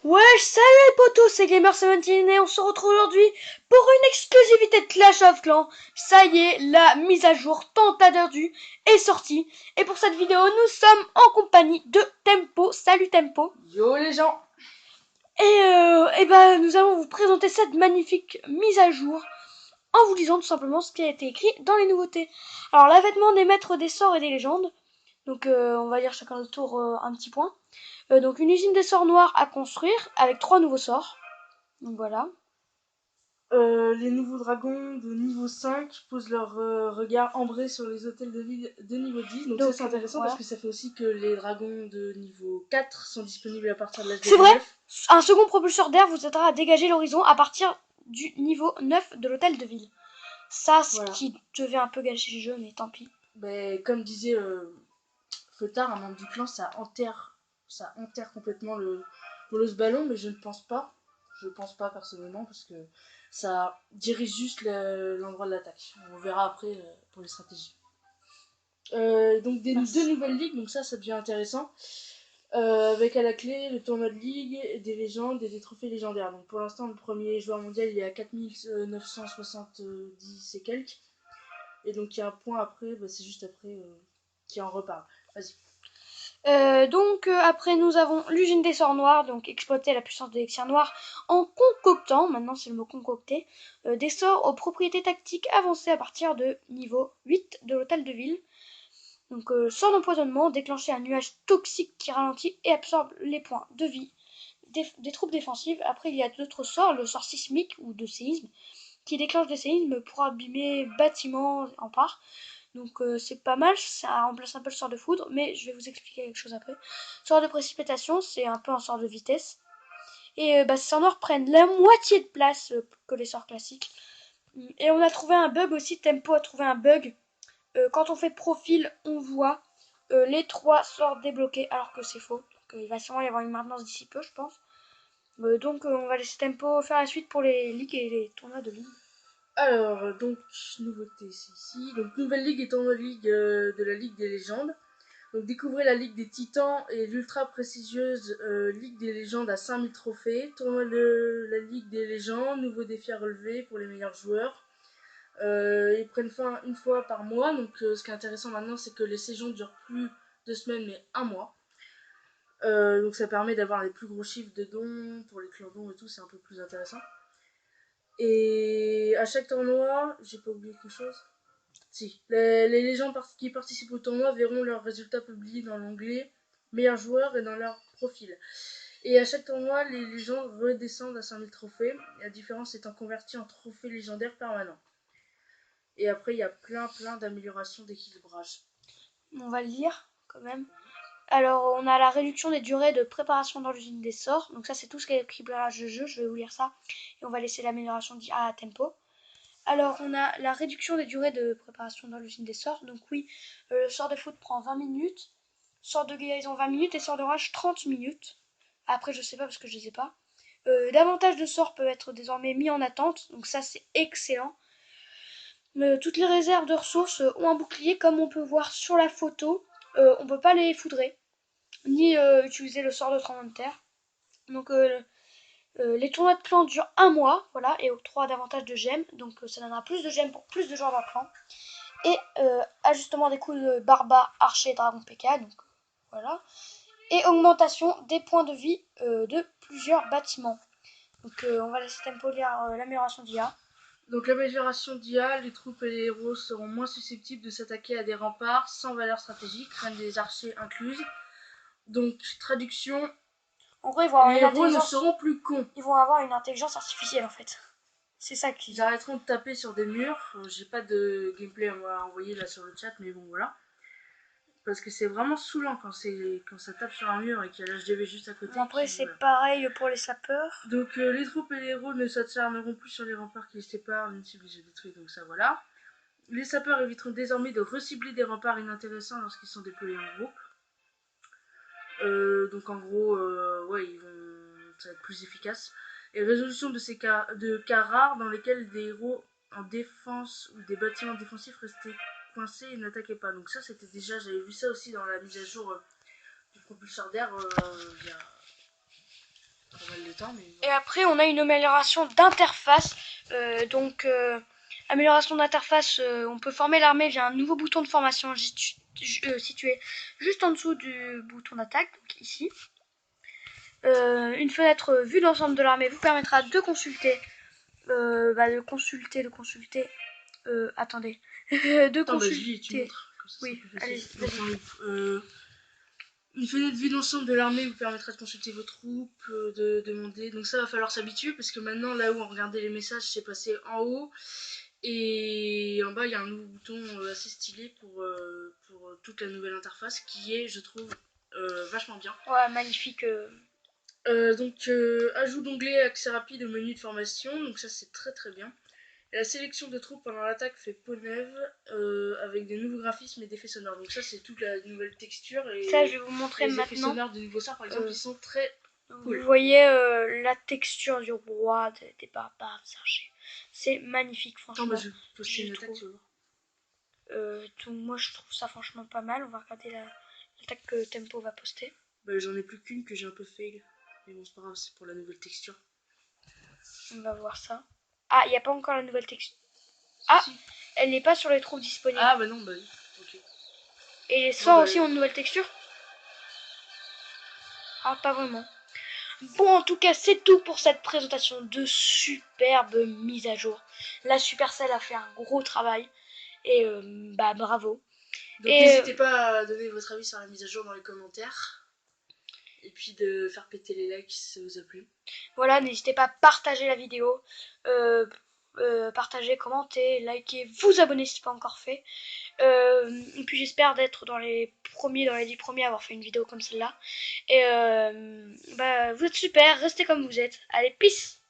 Ouais, salut les potos, c'est Gamer17 et on se retrouve aujourd'hui pour une exclusivité de Clash of Clans. Ça y est, la mise à jour tant attendue est sortie. Et pour cette vidéo, nous sommes en compagnie de Tempo. Salut Tempo. Yo les gens. Et ben, nous allons vous présenter cette magnifique mise à jour en vous disant tout simplement ce qui a été écrit dans les nouveautés. Alors, l'avènement des maîtres des sorts et des légendes. Donc, on va lire chacun le tour un petit point. Donc, une usine des sorts noirs à construire avec 3 nouveaux sorts. Donc voilà. Les nouveaux dragons de niveau 5 posent leur regard ambré sur les hôtels de ville de niveau 10. Donc ça c'est intéressant Voilà. parce que ça fait aussi que les dragons de niveau 4 sont disponibles à partir de l'âge C'est de vrai, 9. un second propulseur d'air vous aidera à dégager l'horizon à partir du niveau 9 de l'hôtel de ville. Ça, ce Voilà. qui devait un peu gâcher le jeu, mais tant pis. Ben, comme disait Fotard, un membre du clan, ça enterre complètement le molosse ballon, mais je ne pense pas. Je pense pas personnellement parce que ça dirige juste l'endroit de l'attaque. On verra après pour les stratégies. Donc deux nouvelles ligues, donc ça devient intéressant. Avec à la clé le tournoi de ligue, des légendes et des trophées légendaires. Donc pour l'instant, le premier joueur mondial il est à 4970 et quelques. Et donc il y a un point après, bah, c'est juste après qui en reparle. Vas-y. Après nous avons l'usine des sorts noirs, donc exploiter la puissance de l'élixir noir en concoctant, maintenant c'est le mot concocter, des sorts aux propriétés tactiques avancées à partir de niveau 8 de l'hôtel de ville. Donc sort d'empoisonnement, déclencher un nuage toxique qui ralentit et absorbe les points de vie des troupes défensives. Après il y a d'autres sorts, le sort sismique ou de séisme, qui déclenche des séismes pour abîmer bâtiments en part. Donc c'est pas mal, ça remplace un peu le sort de foudre, mais je vais vous expliquer quelque chose après. Sort de précipitation, c'est un peu un sort de vitesse. Et ces sorts noirs prennent la moitié de place que les sorts classiques. Et on a trouvé un bug aussi, Tempo a trouvé un bug. Quand on fait profil, on voit les 3 sorts débloqués, alors que c'est faux. Donc il va sûrement y avoir une maintenance d'ici peu, je pense. On va laisser Tempo faire la suite pour les ligues et les tournois de ligue. Alors, donc, nouveauté, c'est ici. Donc, nouvelle ligue et tournoi de ligue de la Ligue des légendes. Donc, découvrez la Ligue des titans et l'ultra prestigieuse Ligue des légendes à 5000 trophées. Tournoi de la Ligue des légendes, nouveau défi à relever pour les meilleurs joueurs. Ils prennent fin une fois par mois. Donc, ce qui est intéressant maintenant, c'est que les saisons durent plus 2 semaines, mais un mois. Donc, ça permet d'avoir les plus gros chiffres de dons pour les clans dons et tout. C'est un peu plus intéressant. Et à chaque tournoi, j'ai pas oublié quelque chose. Si, les légendes qui participent au tournoi verront leurs résultats publiés dans l'onglet meilleurs joueurs et dans leur profil. Et à chaque tournoi, les légendes redescendent à 5000 trophées, la différence étant convertie en trophées légendaires permanents. Et après, il y a plein d'améliorations d'équilibrage. On va le lire quand même. Alors, on a la réduction des durées de préparation dans l'usine des sorts. Donc ça, c'est tout ce qui est équilibrage de jeu. Je vais vous lire ça. Et on va laisser l'amélioration d'IA à tempo. Alors, on a la réduction des durées de préparation dans l'usine des sorts. Donc oui, le sort de foot prend 20 minutes. Sort de guérison 20 minutes et sort de rage 30 minutes. Après, je sais pas parce que je les ai pas. Davantage de sorts peuvent être désormais mis en attente. Donc ça, c'est excellent. Toutes les réserves de ressources ont un bouclier comme on peut voir sur la photo. On peut pas les foudrer ni utiliser le sort de tremblement de terre. Donc les tournois de clan durent un mois, voilà, et octroient davantage de gemmes, donc ça donnera plus de gemmes pour plus de joueurs dans le clan. Et ajustement des coups de barbare, archer, dragon PK, donc voilà. Et augmentation des points de vie de plusieurs bâtiments. Donc on va laisser Tempo lire l'amélioration d'IA. Donc l'amélioration d'IA, les troupes et les héros seront moins susceptibles de s'attaquer à des remparts sans valeur stratégique, reine des archers incluses. Donc traduction, En gros, ils vont avoir les une héros ne intelligence. seront plus cons. Ils vont avoir une intelligence artificielle en fait. C'est ça qui. Ils arrêteront de taper sur des murs. J'ai pas de gameplay à envoyer là sur le chat, mais bon voilà. Parce que c'est vraiment saoulant quand ça tape sur un mur et qu'il y a l'HDV juste à côté. Après, c'est pareil pour les sapeurs. Donc les troupes et les héros ne s'acharneront plus sur les remparts qui les séparent d'une cible déjà détruite, donc ça voilà. Les sapeurs éviteront désormais de recibler des remparts inintéressants lorsqu'ils sont déployés en groupe. Donc en gros, ouais, ça va être plus efficace. Et résolution de cas rares dans lesquels des héros en défense ou des bâtiments défensifs restaient coincés et n'attaquaient pas. Donc ça, c'était déjà, j'avais vu ça aussi dans la mise à jour du propulseur d'air il y a pas mal de temps. Mais Et voilà. après, on a une amélioration d'interface. Amélioration d'interface, on peut former l'armée via un nouveau bouton de formation situé juste en dessous du bouton d'attaque, donc ici. Une fenêtre vue d'ensemble de l'armée vous permettra de consulter. Attendez. De Attends, bah, je lis et tu consulter. montres. Comme ça, Oui, c'est plus allez, facile. vas-y. Une fenêtre vue d'ensemble de l'armée vous permettra de consulter vos troupes, de demander. Donc ça va falloir s'habituer parce que maintenant, là où on regardait les messages, c'est passé en haut. Et en bas, il y a un nouveau bouton assez stylé pour toute la nouvelle interface qui est, je trouve, vachement bien. Ouais, magnifique. Ajout d'onglet accès rapide au menu de formation. Donc ça, c'est très très bien. Et la sélection de troupes pendant l'attaque fait peau neuve avec des nouveaux graphismes et des effets sonores. Donc ça, c'est toute la nouvelle texture. Et Ça, je vais vous montrer les effets maintenant. sonores de nouveaux sorts, par exemple, ils sont très cool. Vous voyez la texture du roi, des barbares, c'est magnifique, franchement. Attends, bah, je vais poster une attaque sur le Moi, je trouve ça franchement pas mal. On va regarder l'attaque que Tempo va poster. Bah, j'en ai plus qu'une que j'ai un peu fail. Mais bon, c'est pas grave, c'est pour la nouvelle texture. On va voir ça. Ah, il n'y a pas encore la nouvelle texture. Ah, si. Elle n'est pas sur les troupes disponibles. Ah, bah non, bah oui. Ok. Et les sorts aussi ont une nouvelle texture? Ah, pas vraiment. Bon, en tout cas, c'est tout pour cette présentation de superbes mises à jour. La Supercell a fait un gros travail. Et bravo. Donc n'hésitez pas à donner votre avis sur la mise à jour dans les commentaires. Et puis de faire péter les likes si ça vous a plu. Voilà, n'hésitez pas à partager la vidéo. Partagez, commentez, likez, vous abonnez si ce n'est pas encore fait. Et puis j'espère d'être dans les 10 premiers à avoir fait une vidéo comme celle-là. Et vous êtes super, restez comme vous êtes. Allez, peace!